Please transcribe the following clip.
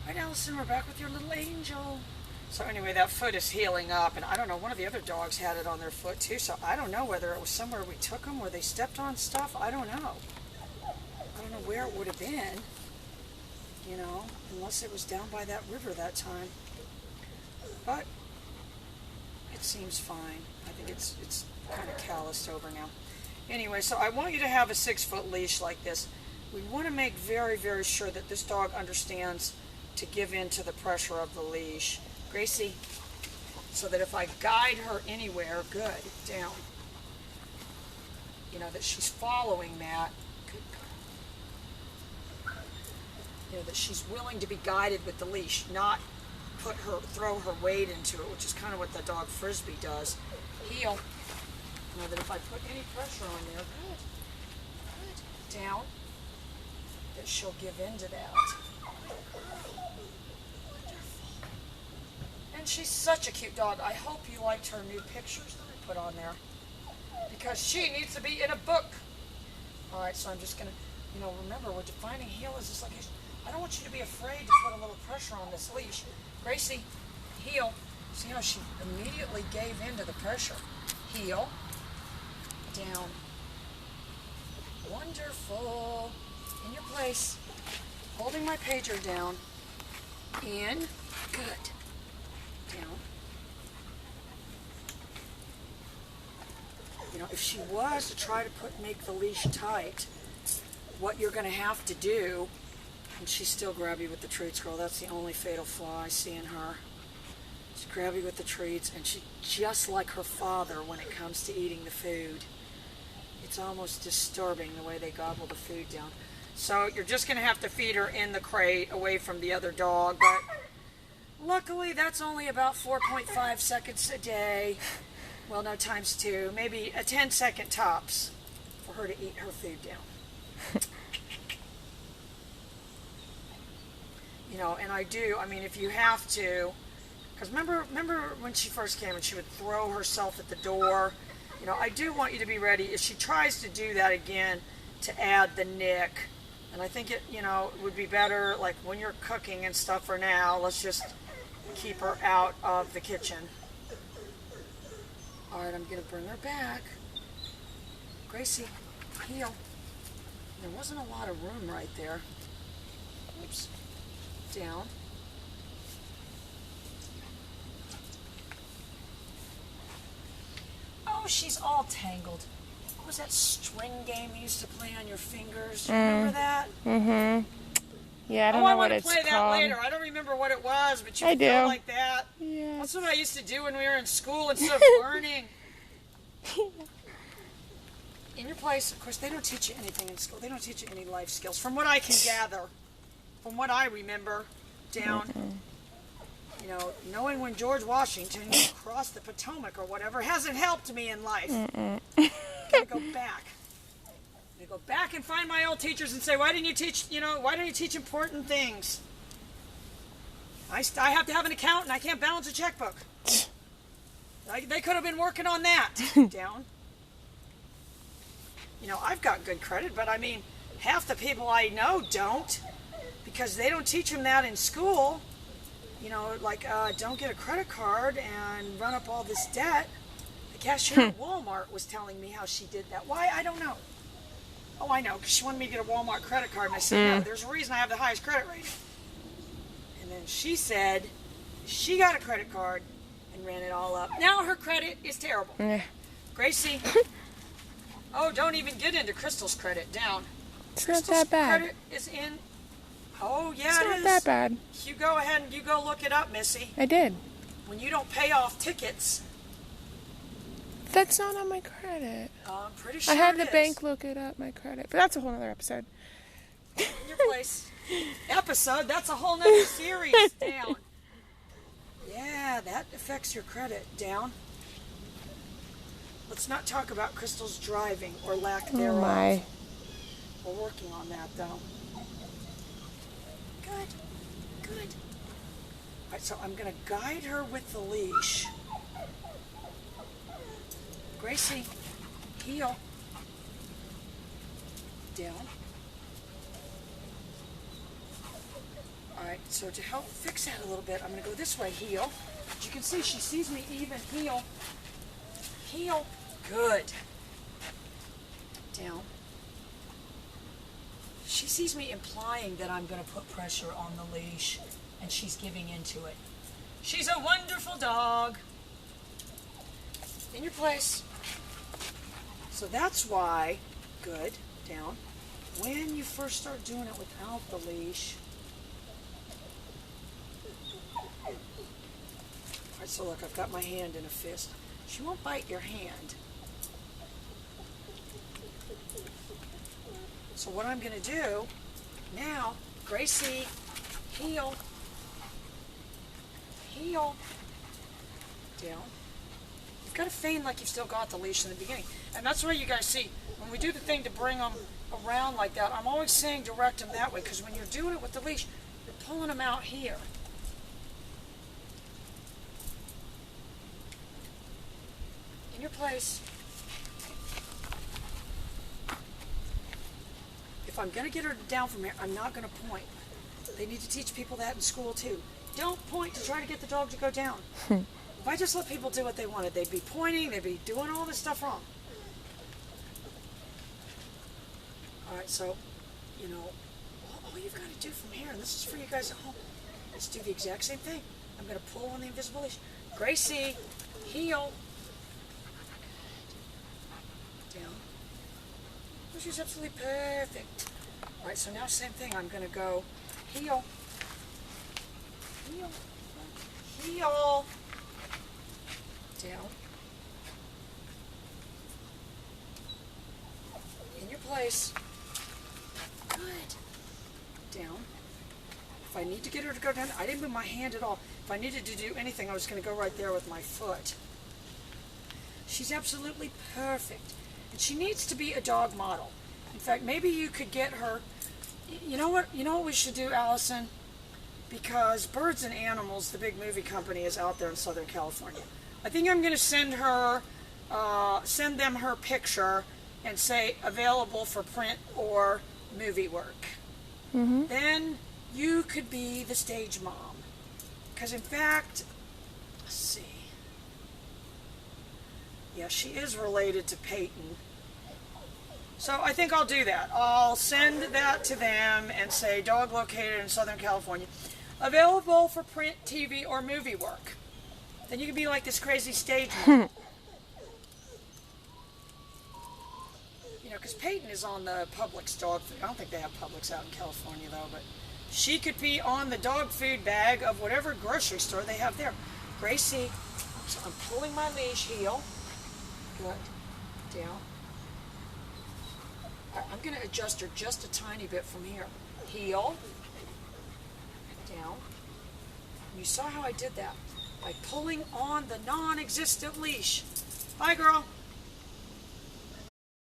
Right, Allison, we're back with your little angel. So anyway, that foot is healing up, and I don't know, one of the other dogs had it on their foot too, so I don't know whether it was somewhere we took them, where they stepped on stuff. I don't know. I don't know where it would have been, you know, unless it was down by that river that time. But it seems fine. I think it's kind of calloused over now. Anyway, so I want you to have a 6-foot leash like this. We want to make very, very sure that this dog understands to give in to the pressure of the leash. Gracie, so that if I guide her anywhere, good, down, you know, that she's following that, good, you know, that she's willing to be guided with the leash, not throw her weight into it, which is kind of what the dog frisbee does. Heel, you know, that if I put any pressure on there, good, down, that she'll give in to that. And she's such a cute dog. I hope you liked her new pictures that I put on there, because she needs to be in a book. All right, so I'm just gonna, you know, remember, we're defining heel as just like, I don't want you to be afraid to put a little pressure on this leash. Gracie, heel. See how she immediately gave in to the pressure. Heel, down. Wonderful. In your place. Holding my pager down. In. Good. Down. You know, if she was to try to make the leash tight, what you're going to have to do, and she's still grabby with the treats, girl. That's the only fatal flaw I see in her. She's grabby with the treats, and she's just like her father when it comes to eating the food. It's almost disturbing the way they gobble the food down. So you're just going to have to feed her in the crate away from the other dog, but luckily, that's only about 4.5 seconds a day. Well, no, times 2. Maybe a 10-second tops for her to eat her food down. You know, and I mean, if you have to, because remember when she first came and she would throw herself at the door? You know, I do want you to be ready if she tries to do that again to add the nick. And I think it, you know, would be better, like when you're cooking and stuff for now, let's just keep her out of the kitchen. All right, I'm going to bring her back. Gracie, heel. There wasn't a lot of room right there. Oops. Down. Oh, she's all tangled. What was that string game you used to play on your fingers? Do you remember that? Mm-hmm. Yeah, I don't know what it's called. I want to play that later. I don't remember what it was, but you feel like that. Yeah. That's what I used to do when we were in school instead of learning. In your place, of course, they don't teach you anything in school. They don't teach you any life skills, from what I can gather, from what I remember, down. You know, knowing when George Washington crossed the Potomac or whatever hasn't helped me in life. I'm gonna go back. I'm gonna go back and find my old teachers and say, why didn't you teach? You know, why didn't you teach important things? I have to have an account and I can't balance a checkbook. They could have been working on that. Down. You know, I've got good credit, but I mean, half the people I know don't, because they don't teach them that in school. You know, like, don't get a credit card and run up all this debt. The cashier at Walmart was telling me how she did that. Why? I don't know. Oh, I know, because she wanted me to get a Walmart credit card, and I said, no, there's a reason I have the highest credit rating. And then she said she got a credit card and ran it all up. Now her credit is terrible. Gracie, oh, don't even get into Crystal's credit. Down. It's Crystal's not that bad. credit is in. Oh, yeah, it's not that bad. You go ahead and you go look it up, Missy. I did. When you don't pay off tickets. That's not on my credit. I'm pretty sure I had the it bank look it up, my credit. But that's a whole other episode. In your place. Episode? That's a whole nother series. Down. Yeah, that affects your credit. Down. Let's not talk about Crystal's driving or lack thereof. Oh my. We're working on that, though. Good. Good. All right, so I'm going to guide her with the leash. Gracie, heel. Down. All right. So to help fix that a little bit, I'm going to go this way, heel. As you can see, she sees me even, heel. Heel. Good. Down. She sees me implying that I'm going to put pressure on the leash, and she's giving into it. She's a wonderful dog. In your place. So that's why, good, down, when you first start doing it without the leash. Alright, so look, I've got my hand in a fist. She won't bite your hand. So what I'm going to do now, Gracie, heel, heel, down. You've got to feign like you've still got the leash in the beginning. And that's where you guys see, when we do the thing to bring them around like that, I'm always saying direct them that way, because when you're doing it with the leash, you're pulling them out here. In your place. If I'm going to get her down from here, I'm not going to point. They need to teach people that in school too. Don't point to try to get the dog to go down. If I just let people do what they wanted, they'd be pointing, they'd be doing all this stuff wrong. Alright, so, you know, all you've got to do from here, and this is for you guys at home, is do the exact same thing. I'm going to pull on the invisible leash. Gracie, heel. Down. Oh, she's absolutely perfect. Alright, so now same thing. I'm going to go heel. Heel. Heel. Down. In your place. Good. Down. If I need to get her to go down, I didn't move my hand at all. If I needed to do anything, I was going to go right there with my foot. She's absolutely perfect. And she needs to be a dog model. In fact, maybe you could get her, you know what we should do, Allison? Because Birds and Animals, the big movie company, is out there in Southern California. I think I'm going to send them her picture and say available for print or movie work. Mm-hmm. Then you could be the stage mom. Because in fact, let's see. Yeah, she is related to Peyton. So I think I'll do that. I'll send that to them and say dog located in Southern California. Available for print, TV, or movie work. Then you can be like this crazy stage mom. You know, because Peyton is on the Publix dog food. I don't think they have Publix out in California, though, but she could be on the dog food bag of whatever grocery store they have there. Gracie, so I'm pulling my leash, heel. Good. Down. I'm going to adjust her just a tiny bit from here. Heel. Down. You saw how I did that. By pulling on the non-existent leash. Bye, girl.